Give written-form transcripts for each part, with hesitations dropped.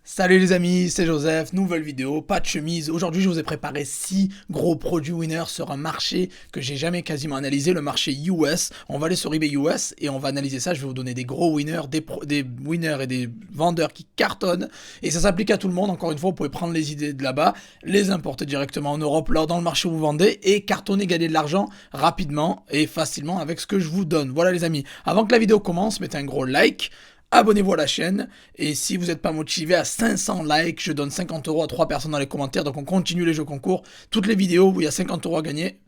Salut les amis, c'est Joseph, nouvelle vidéo, pas de chemise. Aujourd'hui, je vous ai préparé 6 gros produits winners sur un marché que j'ai jamais quasiment analysé, le marché US. On va aller sur eBay US et on va analyser ça. Je vais vous donner des gros winners, des winners et des vendeurs qui cartonnent. Et ça s'applique à tout le monde. Encore une fois, vous pouvez prendre les idées de là-bas, les importer directement en Europe, là dans le marché où vous vendez et cartonner, gagner de l'argent rapidement et facilement avec ce que je vous donne. Voilà les amis. Avant que la vidéo commence, mettez un gros like. Abonnez-vous à la chaîne, et si vous n'êtes pas motivé à 500 likes, je donne 50 € à 3 personnes dans les commentaires, donc on continue les jeux concours, toutes les vidéos où il y a 50 € à gagner,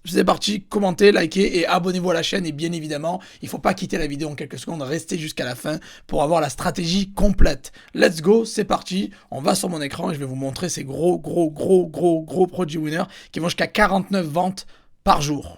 c'est parti, commentez, likez et abonnez-vous à la chaîne, et bien évidemment, il ne faut pas quitter la vidéo en quelques secondes, restez jusqu'à la fin pour avoir la stratégie complète. Let's go, c'est parti, on va sur mon écran et je vais vous montrer ces gros produits winners qui vont jusqu'à 49 ventes par jour.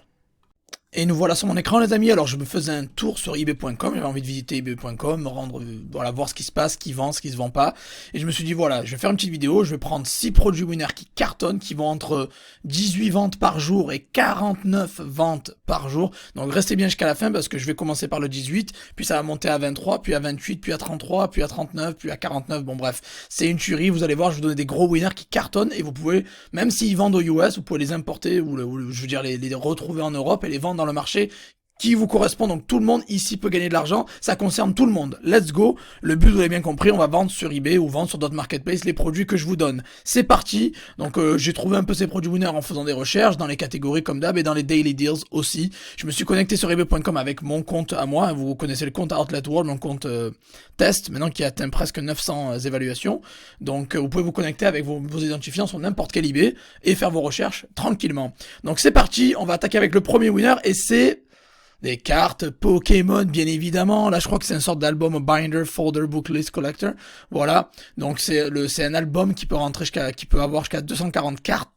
Et nous voilà sur mon écran les amis, alors je me faisais un tour sur ebay.com, j'avais envie de visiter ebay.com, me rendre, voilà, voir ce qui se passe, ce qui vend, ce qui se vend pas. Et je me suis dit voilà, je vais faire une petite vidéo, je vais prendre 6 produits winners qui cartonnent, qui vont entre 18 ventes par jour et 49 ventes par jour. Donc restez bien jusqu'à la fin parce que je vais commencer par le 18, puis ça va monter à 23, puis à 28, puis à 33, puis à 39, puis à 49, bon bref. C'est une tuerie, vous allez voir, je vais vous donner des gros winners qui cartonnent et vous pouvez, même s'ils vendent aux US, vous pouvez les importer ou je veux dire les retrouver en Europe et les vendre dans le marché qui vous correspond. Donc tout le monde ici peut gagner de l'argent, ça concerne tout le monde. Let's go. Le but, vous l'avez bien compris, on va vendre sur eBay ou vendre sur d'autres marketplaces les produits que je vous donne. C'est parti. Donc j'ai trouvé un peu ces produits winners en faisant des recherches dans les catégories comme d'hab et dans les daily deals aussi. Je me suis connecté sur ebay.com avec mon compte à moi. Vous connaissez le compte Outlet World, mon compte test, maintenant qui atteint presque 900 évaluations. Donc vous pouvez vous connecter avec vos identifiants sur n'importe quel eBay et faire vos recherches tranquillement. Donc c'est parti, on va attaquer avec le premier winner et c'est des cartes Pokémon, bien évidemment. Là, je crois que c'est une sorte d'album Binder, Folder, Booklist, Collector. Voilà. Donc, c'est un album qui peut rentrer qui peut avoir jusqu'à 240 cartes.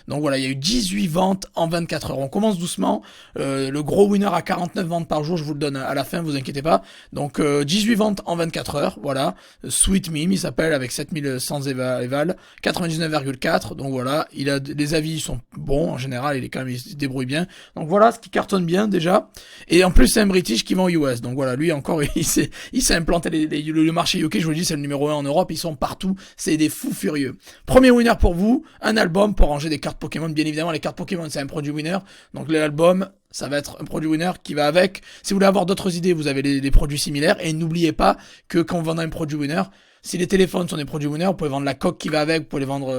Donc voilà, il y a eu 18 ventes en 24 heures. On commence doucement. Le gros winner à 49 ventes par jour, je vous le donne à la fin, vous inquiétez pas. Donc 18 ventes en 24 heures, voilà. Sweet Meme, il s'appelle, avec 7100 éval, 99,4. Donc voilà, les avis sont bons en général, il se débrouille bien. Donc voilà, ce qui cartonne bien déjà. Et en plus, c'est un British qui vend aux US. Donc voilà, lui encore, il s'est implanté le marché UK. Je vous le dis, c'est le numéro 1 en Europe. Ils sont partout. C'est des fous furieux. Premier winner pour vous, un album pour ranger des cartes Pokémon. Bien évidemment, les cartes Pokémon, c'est un produit winner. Donc l'album, ça va être un produit winner qui va avec. Si vous voulez avoir d'autres idées, vous avez des produits similaires. Et n'oubliez pas que quand on vend un produit winner, si les téléphones sont des produits winners, vous pouvez vendre la coque qui va avec, vous pouvez les vendre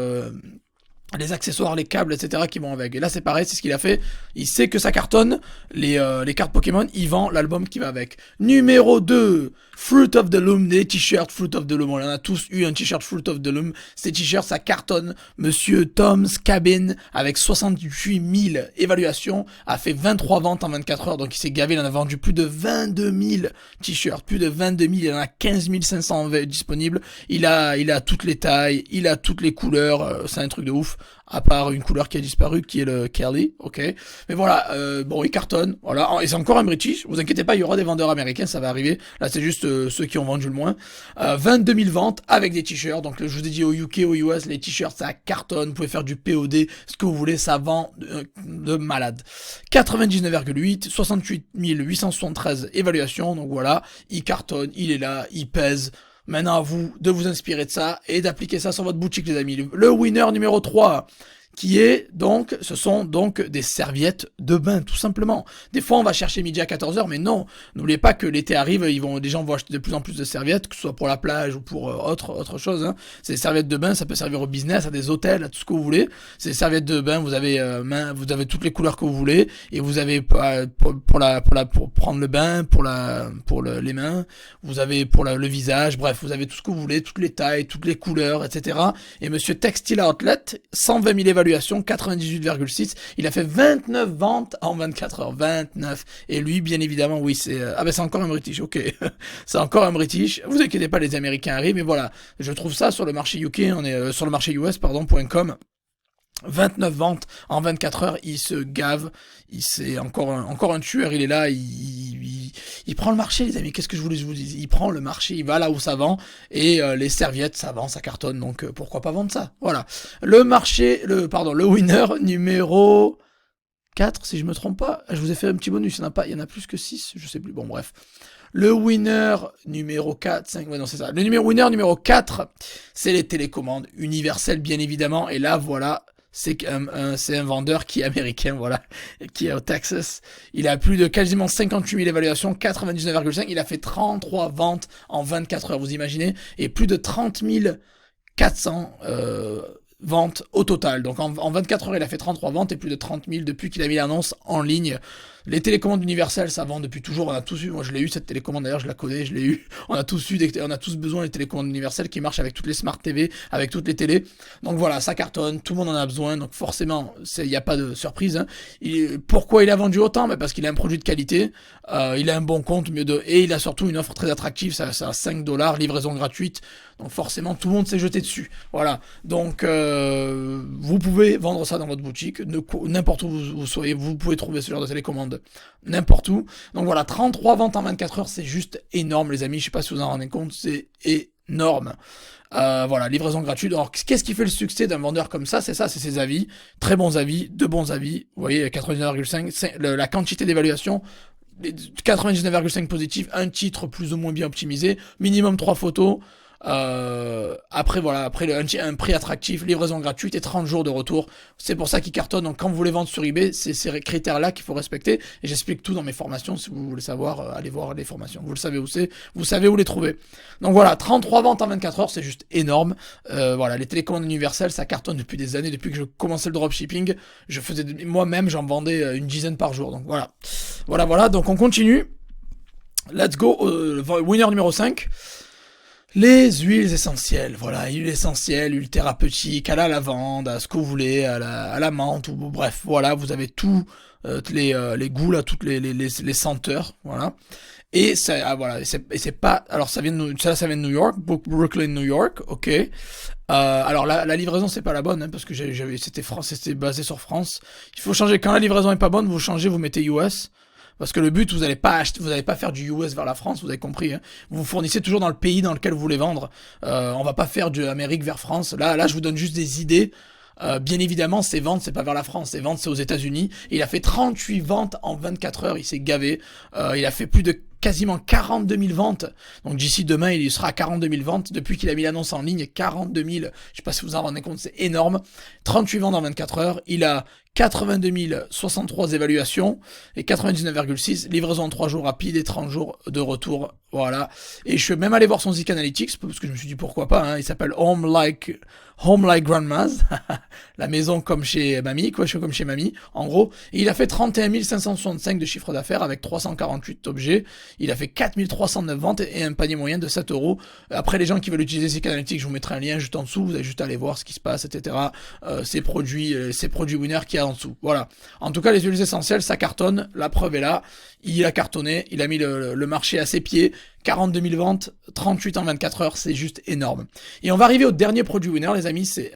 les accessoires, les câbles, etc. qui vont avec. Et là, c'est pareil, c'est ce qu'il a fait. Il sait que ça cartonne, les cartes Pokémon, il vend l'album qui va avec. Numéro 2, Fruit of the Loom, des t-shirts Fruit of the Loom. On en a tous eu un t-shirt Fruit of the Loom. Ces t-shirts, ça cartonne. Monsieur Tom's Cabin, avec 68 000 évaluations, a fait 23 ventes en 24 heures. Donc il s'est gavé, il en a vendu plus de 22 000 t-shirts. Plus de 22 000, il en a 15 500 disponibles. Il a toutes les tailles, il a toutes les couleurs. C'est un truc de ouf. À part une couleur qui a disparu, qui est le Kelly, ok. Mais voilà, bon, il cartonne, voilà. Et c'est encore un British, vous inquiétez pas, il y aura des vendeurs américains, ça va arriver. Là, c'est juste ceux qui ont vendu le moins. 22 000 ventes avec des t-shirts. Donc, je vous ai dit au UK, au US, les t-shirts, ça cartonne. Vous pouvez faire du POD, ce que vous voulez, ça vend de malade. 99,8, 68 873 évaluations. Donc voilà, il cartonne, il est là, il pèse. Maintenant à vous de vous inspirer de ça et d'appliquer ça sur votre boutique les amis. Le winner numéro 3 qui est donc, ce sont donc des serviettes de bain, tout simplement. Des fois, on va chercher midi à 14h, mais non, n'oubliez pas que l'été arrive, les gens vont acheter de plus en plus de serviettes, que ce soit pour la plage ou pour autre chose. Hein. Ces serviettes de bain, ça peut servir au business, à des hôtels, à tout ce que vous voulez. Ces serviettes de bain, vous avez toutes les couleurs que vous voulez, et vous avez pour prendre le bain, les mains, vous avez pour le visage, bref, vous avez tout ce que vous voulez, toutes les tailles, toutes les couleurs, etc. Et Monsieur Textile Outlet, 120 000 évaluations, 98,6. Il a fait 29 ventes en 24 heures. 29. Et lui, bien évidemment, oui, c'est encore un British, ok. C'est encore un British. Vous inquiétez pas, les Américains arrivent. Mais voilà, je trouve ça sur le marché UK, on est sur le marché US, .com. 29 ventes en 24 heures, il se gave, c'est encore un tueur, il est là, il prend le marché les amis, qu'est-ce que je voulais que je vous dise, il prend le marché, il va là où ça vend, et les serviettes ça vend, ça cartonne, donc pourquoi pas vendre ça, voilà. Le winner numéro 4 si je me trompe pas, je vous ai fait un petit bonus, il y en a plus que 6, je sais plus, bon bref. Le winner numéro 4, 5, ouais non c'est ça. Le winner numéro 4, c'est les télécommandes universelles bien évidemment. Et là voilà, c'est un vendeur qui est américain, voilà, qui est au Texas. Il a plus de quasiment 58 000 évaluations, 99,5. Il a fait 33 ventes en 24 heures, vous imaginez. Et plus de 30 400 ventes au total. Donc en 24 heures, il a fait 33 ventes et plus de 30 000 depuis qu'il a mis l'annonce en ligne. Les télécommandes universelles, ça vend depuis toujours. On a tous eu, moi je l'ai eu cette télécommande d'ailleurs, je la connais, je l'ai eu. On a tous besoin des télécommandes universelles qui marchent avec toutes les smart TV, avec toutes les télés. Donc voilà, ça cartonne, tout le monde en a besoin. Donc forcément, il n'y a pas de surprise. Hein. Pourquoi il a vendu autant? Parce qu'il a un produit de qualité, il a un bon compte, et il a surtout une offre très attractive. Ça à 5 $, livraison gratuite. Donc forcément, tout le monde s'est jeté dessus. Voilà. Donc vous pouvez vendre ça dans votre boutique, n'importe où vous soyez, vous pouvez trouver ce genre de télécommande n'importe où. Donc voilà, 33 ventes en 24 heures, c'est juste énorme les amis, je sais pas si vous en rendez compte, c'est énorme. Voilà, livraison gratuite. Alors qu'est-ce qui fait le succès d'un vendeur comme ça? C'est ses avis, très bons avis, de bons avis. Vous voyez, 99,5, la quantité d'évaluation, 99,5 positifs, un titre plus ou moins bien optimisé, minimum 3 photos. Après un prix attractif, livraison gratuite et 30 jours de retour. C'est pour ça qu'ils cartonnent. Donc quand vous voulez vendre sur eBay, c'est ces critères là qu'il faut respecter, et j'explique tout dans mes formations. Si vous voulez savoir, allez voir les formations, vous le savez où c'est, vous savez où les trouver. Donc voilà, 33 ventes en 24 heures, c'est juste énorme. Voilà, les télécommandes universelles, ça cartonne depuis des années. Depuis que je commençais le dropshipping, moi-même j'en vendais une dizaine par jour. Donc voilà, donc on continue. Let's go, winner numéro 5. Les huiles essentielles, voilà, huile essentielle, huile thérapeutique, à la lavande, à ce que vous voulez, à la menthe, ou bref, voilà, vous avez tout, les goûts là, toutes les senteurs, voilà. Et ça, voilà, c'est pas, alors ça vient de New York, Brooklyn, New York, ok. Alors la livraison c'est pas la bonne, hein, parce que c'était basé sur France. Il faut changer quand la livraison est pas bonne, vous changez, vous mettez US. Parce que le but, vous n'allez pas faire du US vers la France, vous avez compris. Hein. Vous fournissez toujours dans le pays dans lequel vous voulez vendre. On va pas faire de Amérique vers France. Là, je vous donne juste des idées. Bien évidemment, ses ventes, c'est pas vers la France. Ses ventes, c'est aux États-Unis. Il a fait 38 ventes en 24 heures. Il s'est gavé. Il a fait plus de quasiment 42 000 ventes. Donc d'ici demain, il sera à 42 000 ventes. Depuis qu'il a mis l'annonce en ligne, 42 000. Je sais pas si vous en rendez compte, c'est énorme. 38 ventes en 24 heures. Il a 82 063 évaluations et 99,6 livraison en 3 jours rapides et 30 jours de retour. Voilà. Et je suis même allé voir son Zik Analytics parce que je me suis dit pourquoi pas. Hein. Il s'appelle Home Like Grandma's. La maison comme chez mamie, quoi. Je suis comme chez mamie, en gros. Et il a fait 31 565 de chiffre d'affaires avec 348 objets. Il a fait 4 309 ventes et un panier moyen de 7 euros. Après, les gens qui veulent utiliser Zik Analytics, je vous mettrai un lien juste en dessous. Vous avez juste à aller voir ce qui se passe, etc. Ces produits winner qu'il y a en dessous. Voilà. En tout cas, les huiles essentielles, ça cartonne. La preuve est là. Il a cartonné. Il a mis le marché à ses pieds. 42 000 ventes, 38 en 24 heures, c'est juste énorme. Et on va arriver au dernier produit winner, les amis. C'est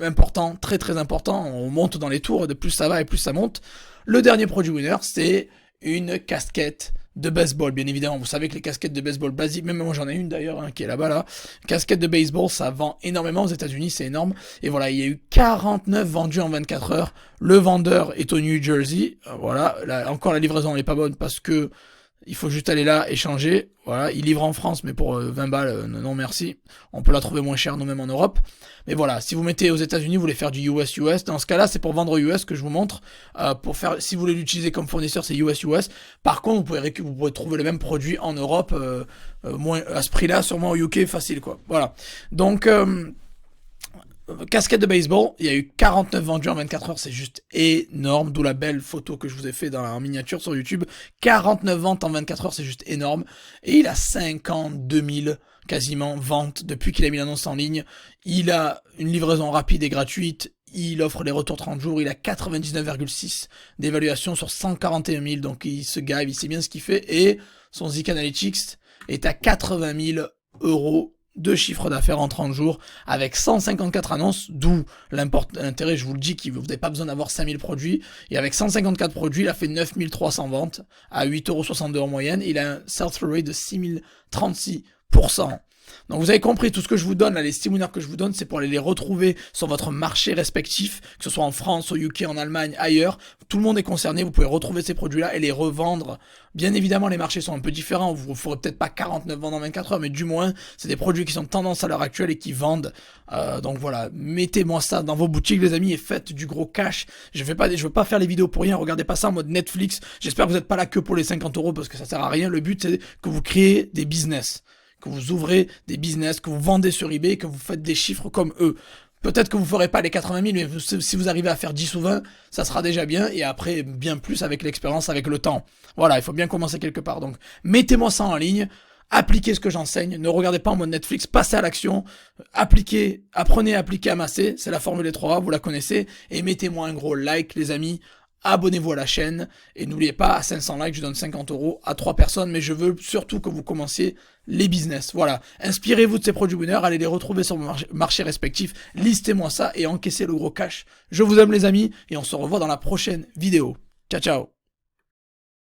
important, très très important. On monte dans les tours. De plus ça va et plus ça monte. Le dernier produit winner, c'est une casquette de baseball, bien évidemment. Vous savez que les casquettes de baseball basiques, même moi j'en ai une d'ailleurs, hein, qui est là-bas là. Casquette de baseball, ça vend énormément aux États-Unis, c'est énorme. Et voilà, il y a eu 49 vendus en 24 heures. Le vendeur est au New Jersey. Voilà, là, encore la livraison n'est pas bonne parce que il faut juste aller là, échanger. Voilà, il livre en France, mais pour 20 balles, non merci. On peut la trouver moins chère nous-mêmes en Europe. Mais voilà, si vous mettez aux États-Unis, vous voulez faire du US. Dans ce cas-là, c'est pour vendre US que je vous montre. Si vous voulez l'utiliser comme fournisseur, c'est US. Par contre, vous pouvez trouver le même produit en Europe, moins à ce prix-là, sûrement au UK, facile quoi. Voilà. Donc casquette de baseball, il y a eu 49 vendus en 24 heures, c'est juste énorme, d'où la belle photo que je vous ai fait en miniature sur YouTube. 49 ventes en 24 heures, c'est juste énorme. Et il a 52 000 quasiment ventes depuis qu'il a mis l'annonce en ligne. Il a une livraison rapide et gratuite. Il offre les retours 30 jours. Il a 99,6 d'évaluation sur 141 000. Donc il se gave, il sait bien ce qu'il fait. Et son Zik Analytics est à 80 000 euros de chiffre d'affaires en 30 jours avec 154 annonces, d'où l'intérêt, je vous le dis, que vous n'avez pas besoin d'avoir 5000 produits. Et avec 154 produits, il a fait 9300 ventes à 8,62 € en moyenne. Il a un sell-through rate de 6036%. Donc vous avez compris, tout ce que je vous donne, là, les Steam winners que je vous donne, c'est pour aller les retrouver sur votre marché respectif, que ce soit en France, au UK, en Allemagne, ailleurs. Tout le monde est concerné, vous pouvez retrouver ces produits-là et les revendre. Bien évidemment, les marchés sont un peu différents, vous ne ferez peut-être pas 49 ventes en 24 heures, mais du moins, c'est des produits qui sont tendance à l'heure actuelle et qui vendent. Donc voilà, mettez-moi ça dans vos boutiques, les amis, et faites du gros cash. Je veux pas faire les vidéos pour rien, regardez pas ça en mode Netflix. J'espère que vous n'êtes pas là que pour les 50 euros parce que ça sert à rien. Le but, c'est que vous créez des business, que vous ouvrez des business, que vous vendez sur eBay, que vous faites des chiffres comme eux. Peut-être que vous ferez pas les 80 000, mais si vous arrivez à faire 10 ou 20, ça sera déjà bien, et après, bien plus avec l'expérience, avec le temps. Voilà, il faut bien commencer quelque part. Donc, mettez-moi ça en ligne, appliquez ce que j'enseigne, ne regardez pas en mode Netflix, passez à l'action, appliquez, apprenez à appliquer, amasser, c'est la formule des 3A, vous la connaissez, et mettez-moi un gros like, les amis. Abonnez-vous à la chaîne et n'oubliez pas, à 500 likes, je donne 50 euros à 3 personnes, mais je veux surtout que vous commenciez les business. Voilà, inspirez-vous de ces produits winners, allez les retrouver sur vos marchés respectifs, listez-moi ça et encaissez le gros cash. Je vous aime les amis et on se revoit dans la prochaine vidéo. Ciao ciao.